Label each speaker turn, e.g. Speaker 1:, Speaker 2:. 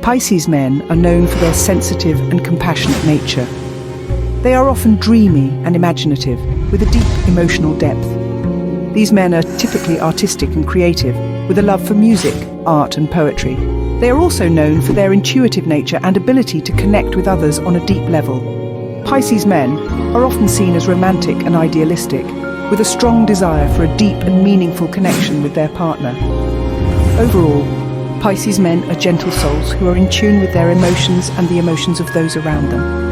Speaker 1: Pisces men are known for their sensitive and compassionate nature. They are often dreamy and imaginative, with a deep emotional depth. These men are typically artistic and creative, with a love for music, art and poetry. They are also known for their intuitive nature and ability to connect with others on a deep level. Pisces men are often seen as romantic and idealistic, with a strong desire for a deep and meaningful connection with their partner. Overall, Pisces men are gentle souls who are in tune with their emotions and the emotions of those around them.